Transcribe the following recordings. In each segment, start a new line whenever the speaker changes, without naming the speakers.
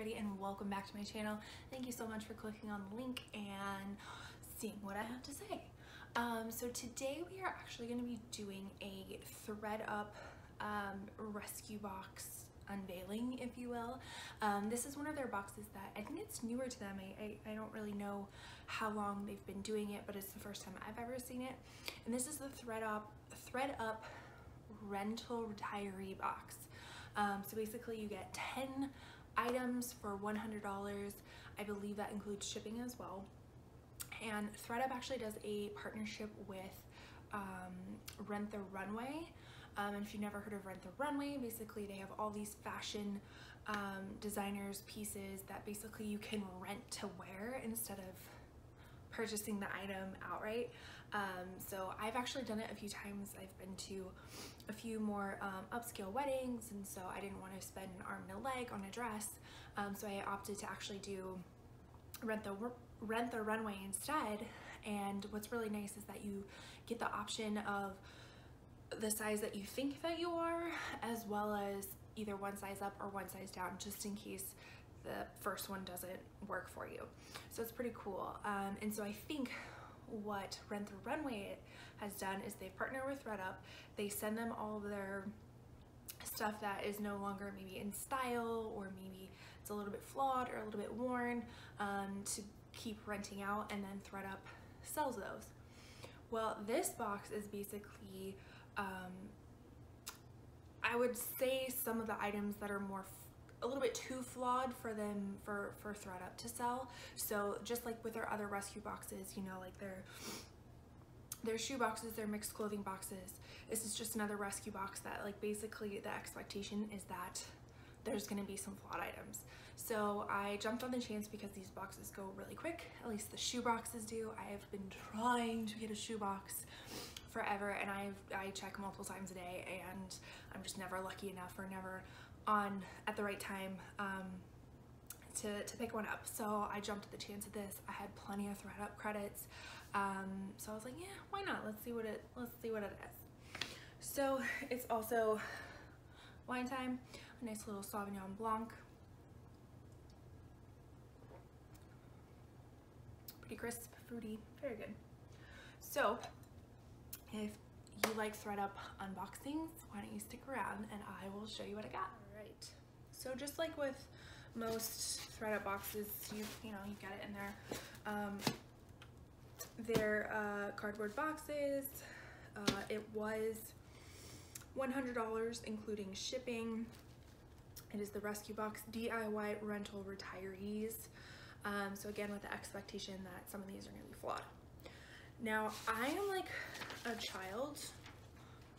everybody, and welcome back to my channel. Thank you so much for clicking on the link and seeing what I have to say. So today we are actually going to be doing a ThredUP rescue box unveiling, if you will. This is one of their boxes that I think it's newer to them. I don't really know how long they've been doing it, but it's the first time I've ever seen it. And this is the ThredUP rental retiree box. So basically you get 10 items for $100. I believe that includes shipping as well. And ThredUP actually does a partnership with Rent the Runway. And if you've never heard of Rent the Runway, basically they have all these fashion designers pieces that basically you can rent to wear instead of purchasing the item outright. So I've actually done it a few times. I've been to a few more upscale weddings, and so I didn't want to spend an arm and a leg on a dress, so I opted to actually do Rent the Runway instead. And what's really nice is that you get the option of the size that you think that you are, as well as either one size up or one size down, just in case the first one doesn't work for you. So it's pretty cool. And so I think what Rent the Runway has done is they've partnered with ThredUP. They send them all of their stuff that is no longer maybe in style, or maybe it's a little bit flawed or a little bit worn, to keep renting out, and then ThredUP sells those. Well, this box is basically, I would say some of the items that are a little bit too flawed for them for ThredUP to sell. So just like with their other rescue boxes, you know, like their shoe boxes, their mixed clothing boxes, this is just another rescue box that, like, basically the expectation is that there's gonna be some flawed items. So I jumped on the chance because these boxes go really quick, at least the shoe boxes do. I have been trying to get a shoe box forever, and I check multiple times a day, and I'm just never lucky enough or never on at the right time to pick one up. So I jumped at the chance of this. I had plenty of ThredUP credits, so I was like, yeah, why not? Let's see what it is. So it's also wine time. A nice little Sauvignon Blanc. Pretty crisp, fruity, very good. So if you like ThredUP unboxings, why don't you stick around and I will show you what I got. All right. So just like with most ThredUP boxes, you know, you get it in there. They're cardboard boxes. It was $100 including shipping. It is the Rescue Box DIY Rental Retirees. So again, with the expectation that some of these are going to be flawed. Now, I am like a child.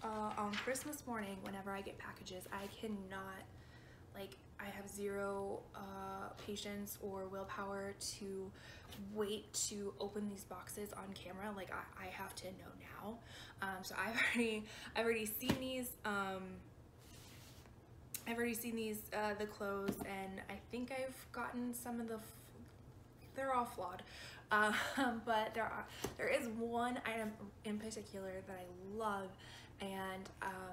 On Christmas morning, whenever I get packages, I cannot, like, I have zero patience or willpower to wait to open these boxes on camera. Like, I have to know now. So I've already seen these. I've already seen these, the clothes, and I think I've gotten some of they're all flawed. But there is one item in particular that I love, and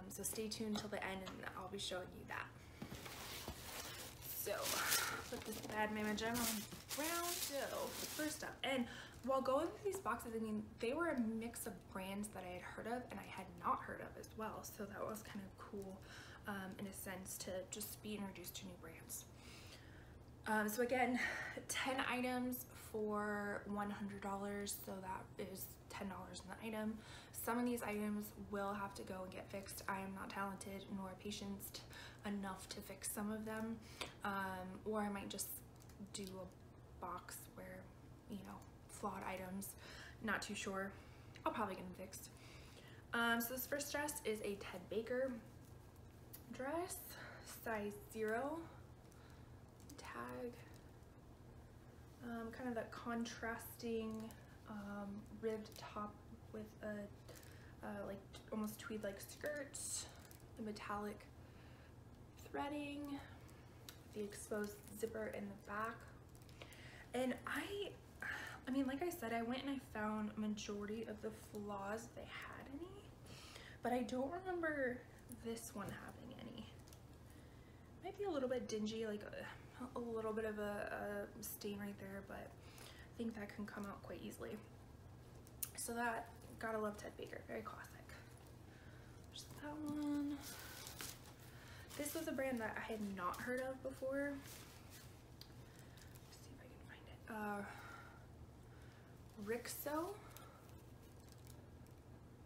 so stay tuned till the end and I'll be showing you that. So put this bad mama gem on round. So first up, and while going through these boxes, I mean, they were a mix of brands that I had heard of and I had not heard of as well, so that was kind of cool in a sense to just be introduced to new brands. So again, 10 items for $100, so that is $10 in the item. Some of these items will have to go and get fixed. I am not talented nor patient enough to fix some of them, or I might just do a box where, you know, flawed items, not too sure. I'll probably get them fixed. So this first dress is a Ted Baker dress, size 0. Tag, kind of that contrasting ribbed top with a like almost tweed-like skirt, the metallic threading, the exposed zipper in the back. And I mean, like I said, I went and I found majority of the flaws if they had any, but I don't remember this one having any. Might be a little bit dingy, like a little bit of a stain right there, but I think that can come out quite easily. So that, gotta love Ted Baker, very classic. There's that one. This was a brand that I had not heard of before. Let's see if I can find it. Rixo,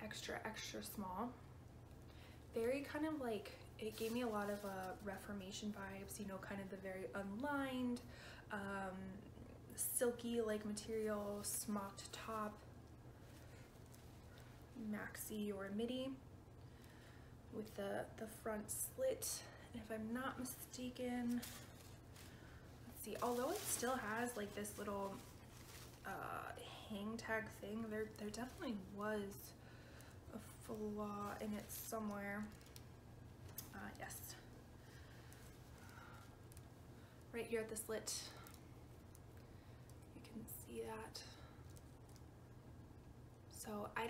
extra small. Very kind of like, it gave me a lot of Reformation vibes, you know, kind of the very unlined, silky like material, smocked top, maxi or midi with the front slit. And if I'm not mistaken, let's see, although it still has like this little hang tag thing, there definitely was a flaw in it somewhere. Yes, right here at the slit, you can see that. So I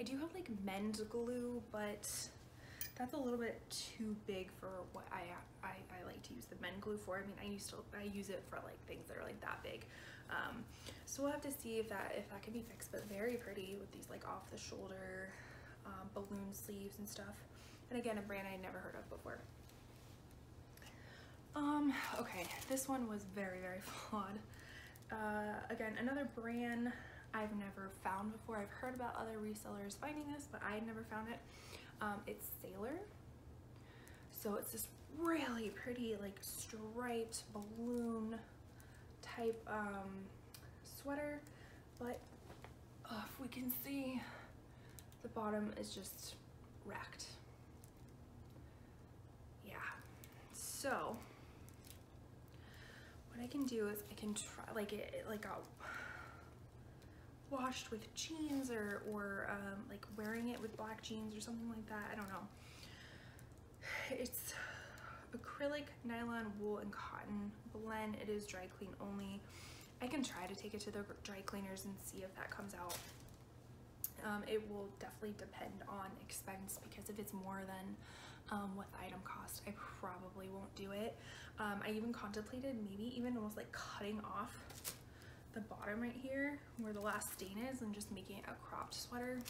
do have like men's glue, but that's a little bit too big for what I like to use the men glue for. I mean, I use it for like things that are like that big. So we'll have to see if that can be fixed, but very pretty with these like off the shoulder balloon sleeves and stuff. And again, a brand I had never heard of before. Okay, this one was very flawed. Again, another brand I've never found before. I've heard about other resellers finding this, but I had never found it. It's Sailor. So it's this really pretty like striped balloon type sweater, but if we can see, the bottom is just wrecked. Yeah, so what I can do is I can try, like it like got washed with jeans or like wearing it with black jeans or something like that. I don't know. It's acrylic, nylon, wool, and cotton blend. It is dry clean only. I can try to take it to the dry cleaners and see if that comes out. It will definitely depend on expense, because if it's more than what the item cost, I probably won't do it. I even contemplated maybe even almost like cutting off the bottom right here where the last stain is and just making it a cropped sweater.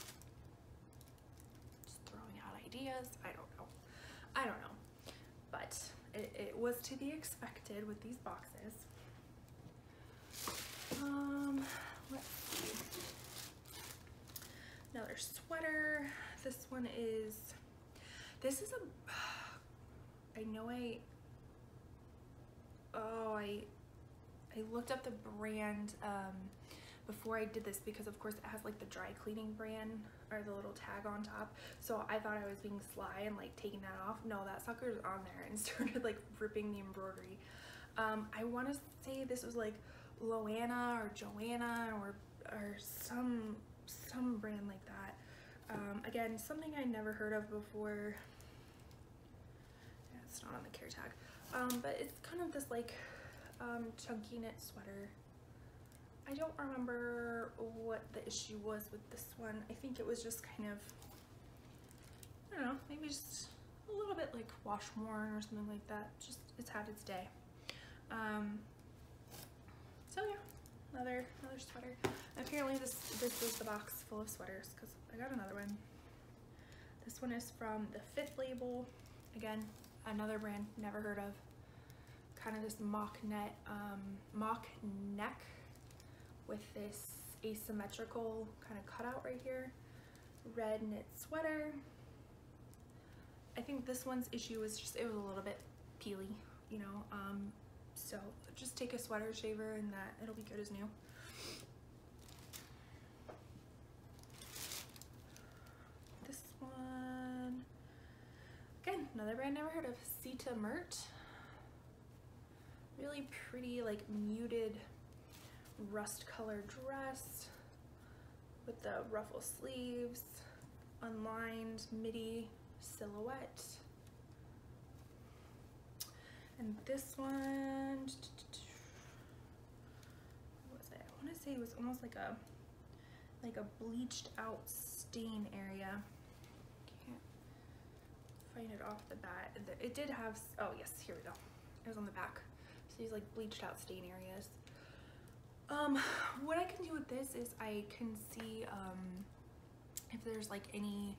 Just throwing out ideas. I don't know, but it was to be expected with these boxes. Let's see. Another sweater. This one is, I know I looked up the brand before I did this, because of course it has like the dry cleaning brand or the little tag on top, so I thought I was being sly and like taking that off. No, that sucker's on there, and started like ripping the embroidery. I want to say this was like Loanna or Joanna or some brand like that. Again, something I never heard of before. Yeah, it's not on the care tag, but it's kind of this like chunky knit sweater. I don't remember what the issue was with this one. I think it was just kind of, I don't know, maybe just a little bit like wash worn or something like that. Just, it's had its day. So yeah, another sweater. Apparently this was the box full of sweaters, because I got another one. This one is from the Fifth Label. Again, another brand never heard of. Kind of this mock neck with this asymmetrical kind of cutout right here. Red knit sweater. I think this one's issue was just, it was a little bit peely, you know, so just take a sweater shaver and that it'll be good as new. This one, again, another brand never heard of, Sita Mert. Really pretty, like muted rust colored dress with the ruffle sleeves, unlined midi silhouette. And this one, what was it? I want to say it was almost like a bleached out stain area. Can't find it off the bat. It did have, oh yes, here we go. There's on the back. So these like bleached out stain areas. What I can do with this is I can see if there's like any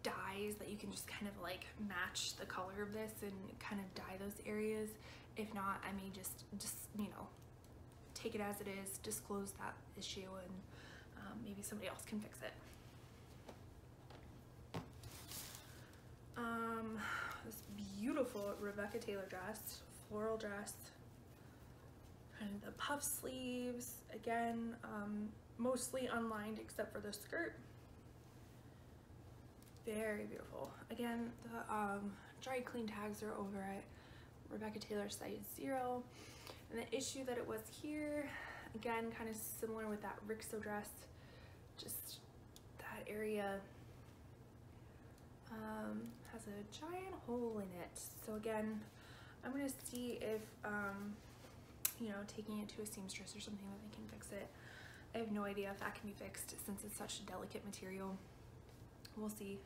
dyes that you can just kind of like match the color of this and kind of dye those areas. If not, I may just you know, take it as it is, disclose that issue, and maybe somebody else can fix it. This beautiful Rebecca Taylor dress, floral dress, kind of the puff sleeves, again, mostly unlined except for the skirt. Very beautiful. Again, the dry clean tags are over at Rebecca Taylor size 0. And the issue that it was here, again, kind of similar with that Rixo dress, just that area has a giant hole in it. So again, I'm gonna see if, you know, taking it to a seamstress or something that they can fix it. I have no idea if that can be fixed since it's such a delicate material. We'll see.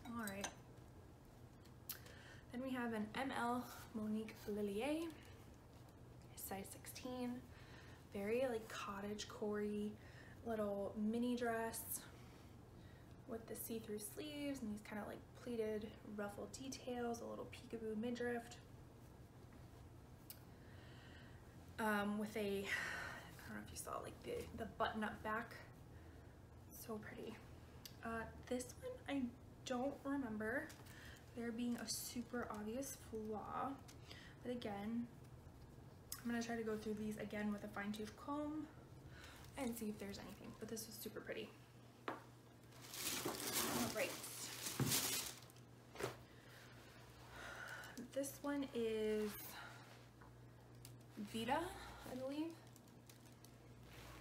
All right. Then we have an ML Monique Lillier, size 16. Very like cottage core-y little mini dress with the see-through sleeves and these kind of like pleated ruffle details, a little peekaboo midriff. With a, I don't know if you saw like the button-up back. So pretty. This one I don't remember there being a super obvious flaw, but again, I'm gonna try to go through these again with a fine-tooth comb and see if there's anything, but this was super pretty. All right. This one is Vita, I believe.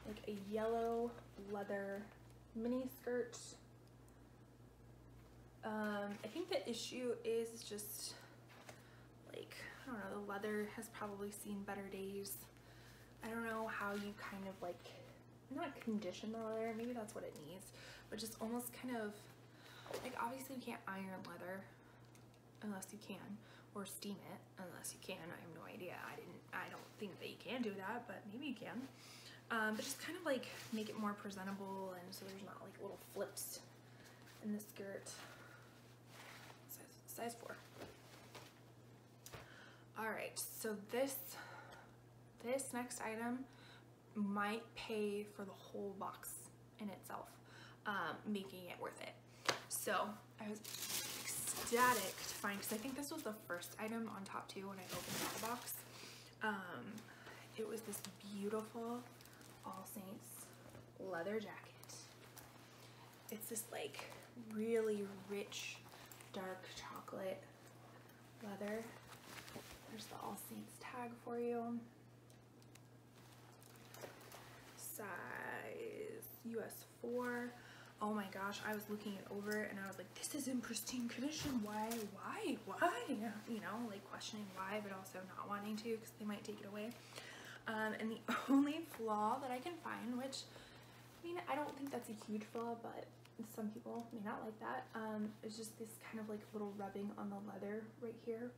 Like a yellow leather mini skirt. I think the issue is just like, I don't know, the leather has probably seen better days. I don't know how you kind of like, not condition the leather, maybe that's what it needs, but just almost kind of, like obviously you can't iron leather unless you can, or steam it unless you can. I have no idea. I don't think that you can do that, but maybe you can. But just kind of like make it more presentable, and so there's not like little flips in the skirt. Size 4. All right, so this next item might pay for the whole box in itself, making it worth it. So I was ecstatic to find, because I think this was the first item on top 2 when I opened the box. It was this beautiful All Saints leather jacket. It's this like really rich dark chocolate leather. There's the All Saints tag for you. Size US 4. Oh my gosh, I was looking it over and I was like, this is in pristine condition. Why? You know, like questioning why, but also not wanting to because they might take it away. And the only flaw that I can find, which, I mean, I don't think that's a huge flaw, but some people may not like that, is just this kind of like little rubbing on the leather right here.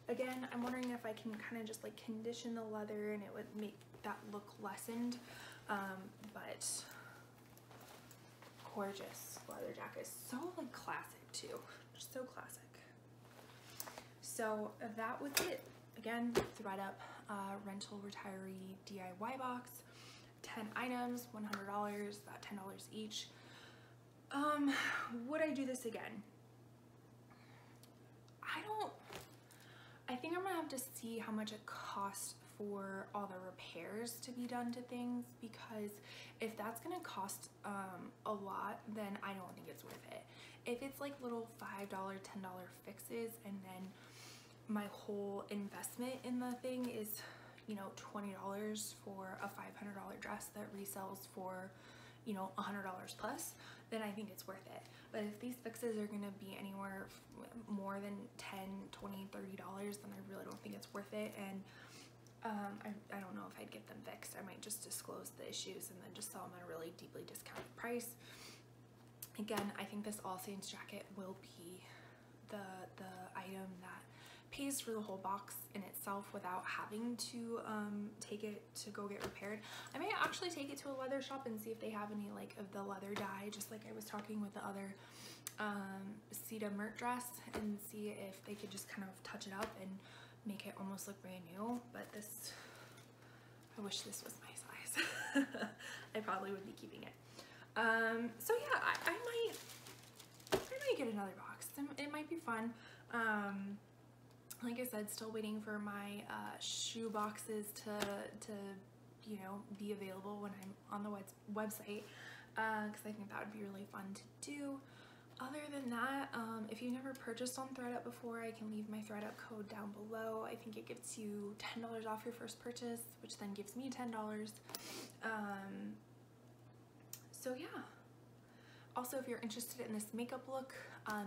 Again, I'm wondering if I can kind of just like condition the leather and it would make that look lessened, but gorgeous leather jacket. So like classic too, just so classic. So that was it. Again, ThredUP rental retiree DIY box, 10 items, $100, about $10 each. Would I do this again? I think I'm gonna have to see how much it costs for all the repairs to be done to things, because if that's gonna cost a lot, then I don't think it's worth it. If it's like little $5, $10 fixes, and then my whole investment in the thing is, you know, $20 for a $500 dress that resells for, you know, $100 plus, then I think it's worth it. But if these fixes are gonna be anywhere more than $10, $20, $30, then I really don't think it's worth it. And I don't know if I'd get them fixed. I might just disclose the issues and then just sell them at a really deeply discounted price. Again, I think this All Saints jacket will be the item that pays for the whole box in itself without having to take it to go get repaired. I may actually take it to a leather shop and see if they have any like of the leather dye, just like I was talking with the other Sita Mert dress, and see if they could just kind of touch it up and make it almost look brand new. But this, I wish this was my size. I probably would be keeping it. So yeah, I might get another box. It might be fun. Like I said, still waiting for my shoe boxes to you know, be available when I'm on the website, because I think that would be really fun to do. Other than that, if you've never purchased on ThredUP before, I can leave my ThredUP code down below. I think it gives you $10 off your first purchase, which then gives me $10. So yeah. Also, if you're interested in this makeup look,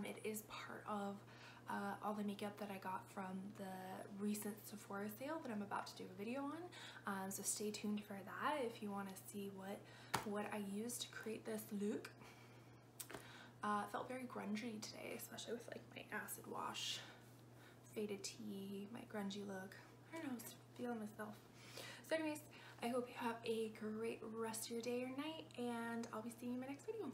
it is part of all the makeup that I got from the recent Sephora sale that I'm about to do a video on. So stay tuned for that if you want to see what I used to create this look. It felt very grungy today, especially with like my acid wash, faded tee, my grungy look. I don't know, I was feeling myself. So anyways, I hope you have a great rest of your day or night, and I'll be seeing you in my next video.